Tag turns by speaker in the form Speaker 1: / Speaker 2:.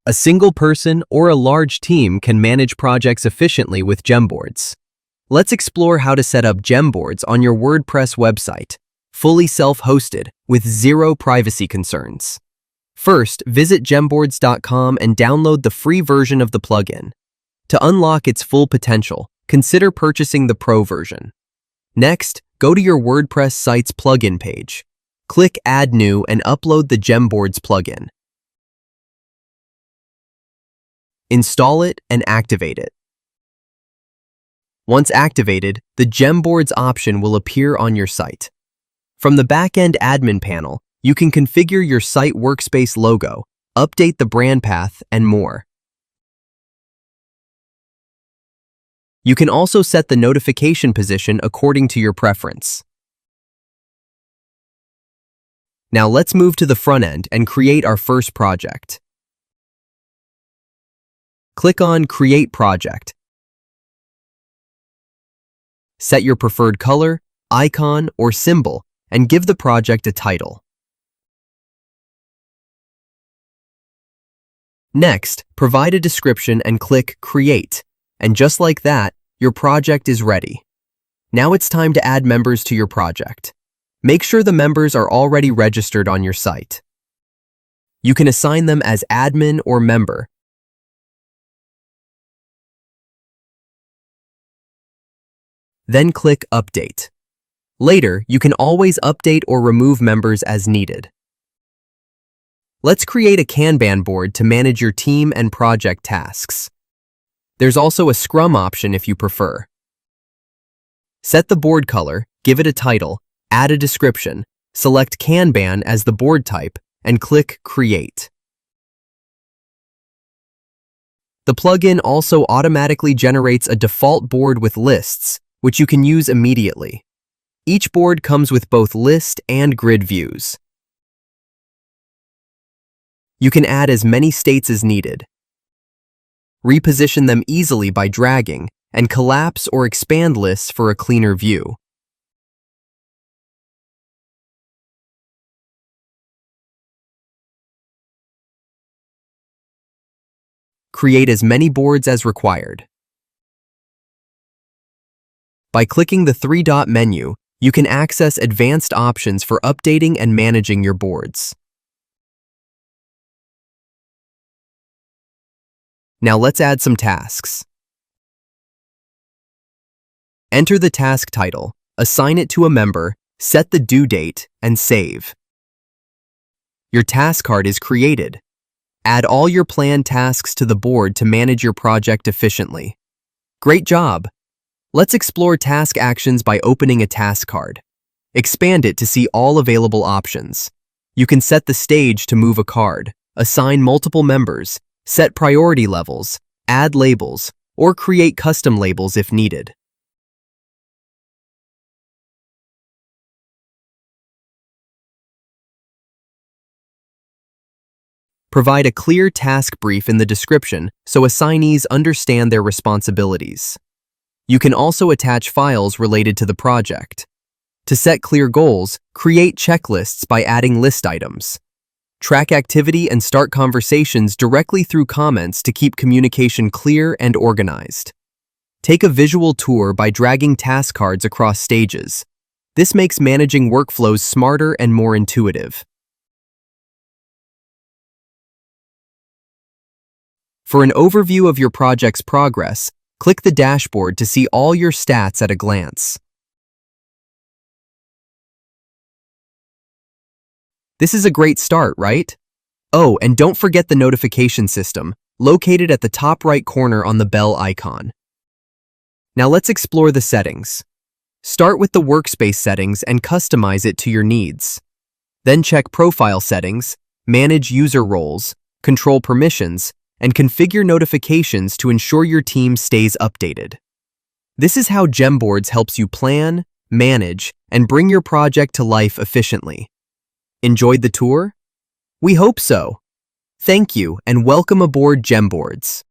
Speaker 1: A single person or a large team can manage projects efficiently with GemBoards. Let's explore how to set up GemBoards on your WordPress website, fully self-hosted with zero privacy concerns. First, visit GemBoards.com and download the free version of the plugin. To unlock its full potential, consider purchasing the Pro version. Next, go to your WordPress site's plugin page. Click Add New and upload the GemBoards plugin. Install it and activate it. Once activated, the GemBoards option will appear on your site. From the backend admin panel, you can configure your site workspace logo, update the brand path, and more. You can also set the notification position according to your preference. Now let's move to the front end and create our first project. Click on Create Project. Set your preferred color, icon, or symbol, and give the project a title. Next, provide a description and click Create. And just like that, your project is ready. Now it's time to add members to your project. Make sure the members are already registered on your site. You can assign them as admin or member. Then click Update. Later, you can always update or remove members as needed. Let's create a Kanban board to manage your team and project tasks. There's also a Scrum option if you prefer. Set the board color, give it a title, add a description, select Kanban as the board type, and click Create. The plugin also automatically generates a default board with lists, which you can use immediately. Each board comes with both list and grid views. You can add as many states as needed. Reposition them easily by dragging, and collapse or expand lists for a cleaner view. Create as many boards as required. By clicking the three-dot menu, you can access advanced options for updating and managing your boards. Now let's add some tasks. Enter the task title, assign it to a member, set the due date, and save. Your task card is created. Add all your planned tasks to the board to manage your project efficiently. Great job! Let's explore task actions by opening a task card. Expand it to see all available options. You can set the stage to move a card, assign multiple members, set priority levels, add labels, or create custom labels if needed. Provide a clear task brief in the description so assignees understand their responsibilities. You can also attach files related to the project. To set clear goals, create checklists by adding list items. Track activity and start conversations directly through comments to keep communication clear and organized. Take a visual tour by dragging task cards across stages. This makes managing workflows smarter and more intuitive. For an overview of your project's progress, click the dashboard to see all your stats at a glance. This is a great start, right? Oh, and don't forget the notification system, located at the top right corner on the bell icon. Now let's explore the settings. Start with the workspace settings and customize it to your needs. Then check Profile Settings, Manage User Roles, Control Permissions, and configure notifications to ensure your team stays updated. This is how GemBoards helps you plan, manage, and bring your project to life efficiently. Enjoyed the tour? We hope so. Thank you and welcome aboard GemBoards.